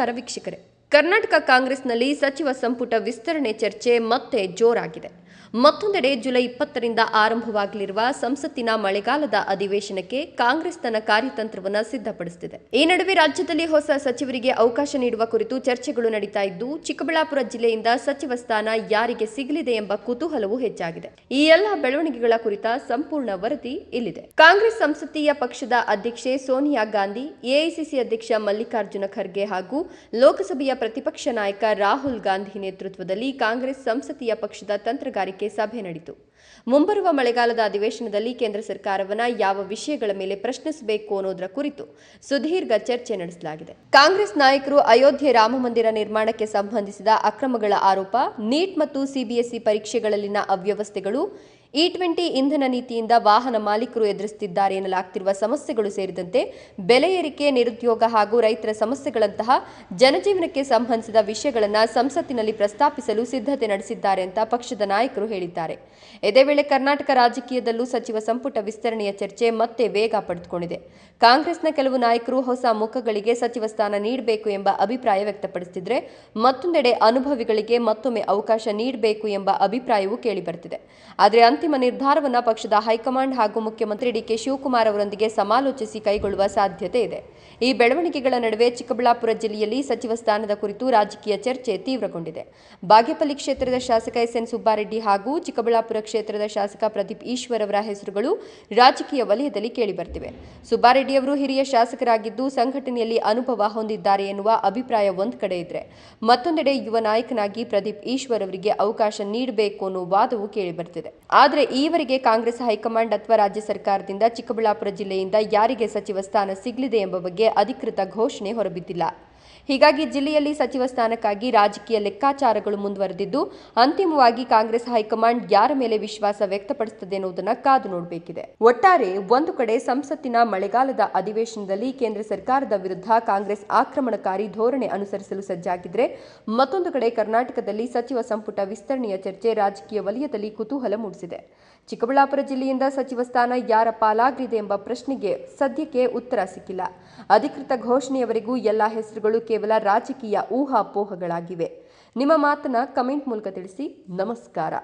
ನಮಸ್ಕಾರ ವೀಕ್ಷಕರೇ. ಕರ್ನಾಟಕ ಕಾಂಗ್ರೆಸ್ನಲ್ಲಿ ಸಚಿವ ಸಂಪುಟ ವಿಸ್ತರಣೆ ಚರ್ಚೆ ಮತ್ತೆ ಜೋರಾಗಿದೆ. ಮತ್ತೊಂದೆಡೆ ಜುಲೈ 20ರಿಂದ ಆರಂಭವಾಗಲಿರುವ ಸಂಸತ್ತಿನ ಮಳೆಗಾಲದ ಅಧಿವೇಶನಕ್ಕೆ ಕಾಂಗ್ರೆಸ್ ತನ್ನ ಕಾರ್ಯತಂತ್ರವನ್ನು ಸಿದ್ಧಪಡಿಸುತ್ತಿದೆ. ಈ ನಡುವೆ ರಾಜ್ಯದಲ್ಲಿ ಹೊಸ ಸಚಿವರಿಗೆ ಅವಕಾಶ ನೀಡುವ ಕುರಿತು ಚರ್ಚೆಗಳು ನಡೀತಾ ಇದ್ದು, ಚಿಕ್ಕಬಳ್ಳಾಪುರ ಜಿಲ್ಲೆಯಿಂದ ಸಚಿವ ಸ್ಥಾನ ಯಾರಿಗೆ ಸಿಗಲಿದೆ ಎಂಬ ಕುತೂಹಲವು ಹೆಚ್ಚಾಗಿದೆ. ಈ ಎಲ್ಲ ಬೆಳವಣಿಗೆಗಳ ಕುರಿತ ಸಂಪೂರ್ಣ ವರದಿ ಇಲ್ಲಿದೆ. ಕಾಂಗ್ರೆಸ್ ಸಂಸದೀಯ ಪಕ್ಷದ ಅಧ್ಯಕ್ಷೆ ಸೋನಿಯಾ ಗಾಂಧಿ, ಎಐಸಿಸಿ ಅಧ್ಯಕ್ಷ ಮಲ್ಲಿಕಾರ್ಜುನ ಖರ್ಗೆ ಹಾಗೂ ಲೋಕಸಭೆಯ ಪ್ರತಿಪಕ್ಷ ನಾಯಕ ರಾಹುಲ್ ಗಾಂಧಿ ನೇತೃತ್ವದಲ್ಲಿ ಕಾಂಗ್ರೆಸ್ ಸಂಸದೀಯ ಪಕ್ಷದ ತಂತ್ರಗಾರಿಕೆ ಸಭೆ ನಡೆಯಿತು. ಮುಂಬರುವ ಮಳೆಗಾಲದ ಅಧಿವೇಶನದಲ್ಲಿ ಕೇಂದ್ರ ಸರ್ಕಾರವನ್ನ ಯಾವ ವಿಷಯಗಳ ಮೇಲೆ ಪ್ರಶ್ನಿಸಬೇಕು ಅನ್ನೋದರ ಕುರಿತು ಸುದೀರ್ಘ ಚರ್ಚೆ ನಡೆಸಲಾಗಿದೆ. ಕಾಂಗ್ರೆಸ್ ನಾಯಕರು ಅಯೋಧ್ಯೆ ರಾಮಮಂದಿರ ನಿರ್ಮಾಣಕ್ಕೆ ಸಂಬಂಧಿಸಿದ ಅಕ್ರಮಗಳ ಆರೋಪ, ನೀಟ್ ಮತ್ತು ಸಿಬಿಎಸ್ಇ ಪರೀಕ್ಷೆಗಳಲ್ಲಿನ ಅವ್ಯವಸ್ಥೆಗಳು, E20 ಇಂಧನ ನೀತಿಯಿಂದ ವಾಹನ ಮಾಲೀಕರು ಎದುರಿಸುತ್ತಿದ್ದಾರೆ ಎನ್ನಲಾಗ್ತಿರುವ ಸಮಸ್ಯೆಗಳು ಸೇರಿದಂತೆ ಬೆಲೆ ಏರಿಕೆ, ನಿರುದ್ಯೋಗ ಹಾಗೂ ರೈತರ ಸಮಸ್ಯೆಗಳಂತಹ ಜನಜೀವನಕ್ಕೆ ಸಂಬಂಧಿಸಿದ ವಿಷಯಗಳನ್ನು ಸಂಸತ್ತಿನಲ್ಲಿ ಪ್ರಸ್ತಾಪಿಸಲು ಸಿದ್ಧತೆ ನಡೆಸಿದ್ದಾರೆ ಅಂತ ಪಕ್ಷದ ನಾಯಕರು ಹೇಳಿದ್ದಾರೆ. ಇದೇ ವೇಳೆ ಕರ್ನಾಟಕ ರಾಜಕೀಯದಲ್ಲೂ ಸಚಿವ ಸಂಪುಟ ವಿಸ್ತರಣೆಯ ಚರ್ಚೆ ಮತ್ತೆ ವೇಗ ಪಡೆದುಕೊಂಡಿದೆ. ಕಾಂಗ್ರೆಸ್ನ ಕೆಲವು ನಾಯಕರು ಹೊಸ ಮುಖಗಳಿಗೆ ಸಚಿವ ಸ್ಥಾನ ನೀಡಬೇಕು ಎಂಬ ಅಭಿಪ್ರಾಯ ವ್ಯಕ್ತಪಡಿಸುತ್ತಿದ್ದರೆ, ಮತ್ತೊಂದೆಡೆ ಅನುಭವಿಗಳಿಗೆ ಮತ್ತೊಮ್ಮೆ ಅವಕಾಶ ನೀಡಬೇಕು ಎಂಬ ಅಭಿಪ್ರಾಯವೂ ಕೇಳಿಬರುತ್ತಿದೆ. ಆದರೆ ಅಂತಿಮ ನಿರ್ಧಾರವನ್ನು ಪಕ್ಷದ ಹೈಕಮಾಂಡ್ ಹಾಗೂ ಮುಖ್ಯಮಂತ್ರಿ ಡಿಕೆ ಶಿವಕುಮಾರ್ ಅವರೊಂದಿಗೆ ಸಮಾಲೋಚಿಸಿ ಕೈಗೊಳ್ಳುವ ಸಾಧ್ಯತೆ ಇದೆ. ಈ ಬೆಳವಣಿಗೆಗಳ ನಡುವೆ ಚಿಕ್ಕಬಳ್ಳಾಪುರ ಜಿಲ್ಲೆಯಲ್ಲಿ ಸಚಿವ ಸ್ಥಾನದ ಕುರಿತು ರಾಜಕೀಯ ಚರ್ಚೆ ತೀವ್ರಗೊಂಡಿದೆ. ಬಾಗೇಪಲ್ಲಿ ಕ್ಷೇತ್ರದ ಶಾಸಕ ಎಸ್ಎನ್ ಸುಬ್ಬಾರೆಡ್ಡಿ ಹಾಗೂ ಚಿಕ್ಕಬಳ್ಳಾಪುರ ಕ್ಷೇತ್ರದ ಶಾಸಕ ಪ್ರದೀಪ್ ಈಶ್ವರ್ ಅವರ ಹೆಸರುಗಳು ರಾಜಕೀಯ ವಲಯದಲ್ಲಿ ಕೇಳಿಬರ್ತಿವೆ. ಸುಬ್ಬಾರೆಡ್ಡಿ ಅವರು ಹಿರಿಯ ಶಾಸಕರಾಗಿದ್ದು ಸಂಘಟನೆಯಲ್ಲಿ ಅನುಭವ ಹೊಂದಿದ್ದಾರೆ ಎನ್ನುವ ಅಭಿಪ್ರಾಯ ಒಂದು ಕಡೆ ಇದ್ರೆ, ಮತ್ತೊಂದೆಡೆ ಯುವ ನಾಯಕನಾಗಿ ಪ್ರದೀಪ್ ಈಶ್ವರ್ ಅವರಿಗೆ ಅವಕಾಶ ನೀಡಬೇಕು ಅನ್ನೋ ವಾದವು ಕೇಳಿಬರ್ತಿದೆ. ಆದರೆ ಈವರೆಗೆ ಕಾಂಗ್ರೆಸ್ ಹೈಕಮಾಂಡ್ ಅಥವಾ ರಾಜ್ಯ ಸರ್ಕಾರದಿಂದ ಚಿಕ್ಕಬಳ್ಳಾಪುರ ಜಿಲ್ಲೆಯಿಂದ ಯಾರಿಗೆ ಸಚಿವ ಸ್ಥಾನ ಸಿಗಲಿದೆ ಎಂಬ ಬಗ್ಗೆ ಅಧಿಕೃತ ಘೋಷಣೆ ಹೊರಬಿದ್ದಿಲ್ಲ. ಹೀಗಾಗಿ ಜಿಲ್ಲೆಯಲ್ಲಿ ಸಚಿವ ಸ್ಥಾನಕ್ಕಾಗಿ ರಾಜಕೀಯ ಲೆಕ್ಕಾಚಾರಗಳು ಮುಂದುವರೆದಿದ್ದು, ಅಂತಿಮವಾಗಿ ಕಾಂಗ್ರೆಸ್ ಹೈಕಮಾಂಡ್ ಯಾರ ಮೇಲೆ ವಿಶ್ವಾಸ ವ್ಯಕ್ತಪಡಿಸುತ್ತದೆ ಎನ್ನುವುದನ್ನು ಕಾದು ನೋಡಬೇಕಿದೆ. ಒಟ್ಟಾರೆ ಒಂದು ಕಡೆ ಸಂಸತ್ತಿನ ಮಳೆಗಾಲದ ಅಧಿವೇಶನದಲ್ಲಿ ಕೇಂದ್ರ ಸರ್ಕಾರದ ವಿರುದ್ಧ ಕಾಂಗ್ರೆಸ್ ಆಕ್ರಮಣಕಾರಿ ಧೋರಣೆ ಅನುಸರಿಸಲು ಸಜ್ಜಾಗಿದ್ರೆ, ಮತ್ತೊಂದು ಕಡೆ ಕರ್ನಾಟಕದಲ್ಲಿ ಸಚಿವ ಸಂಪುಟ ವಿಸ್ತರಣೆಯ ಚರ್ಚೆ ರಾಜಕೀಯ ವಲಯದಲ್ಲಿ ಕುತೂಹಲ ಮೂಡಿಸಿದೆ. ಚಿಕ್ಕಬಳ್ಳಾಪುರ ಜಿಲ್ಲೆಯಿಂದ ಸಚಿವ ಸ್ಥಾನ ಯಾರ ಪಾಲಾಗಲಿದೆ ಎಂಬ ಪ್ರಶ್ನೆಗೆ ಸದ್ಯಕ್ಕೆ ಉತ್ತರ ಸಿಕ್ಕಿಲ್ಲ. ಅಧಿಕೃತ ಘೋಷಣೆಯವರೆಗೂ ಎಲ್ಲ ಹೆಸರುಗಳು ಕೇವಲ ರಾಜಕೀಯ ಊಹಾಪೋಹಗಳಾಗಿವೆ. ನಿಮ್ಮ ಮಾತನ್ನ ಕಮೆಂಟ್ ಮೂಲಕ ತಿಳಿಸಿ. ನಮಸ್ಕಾರ.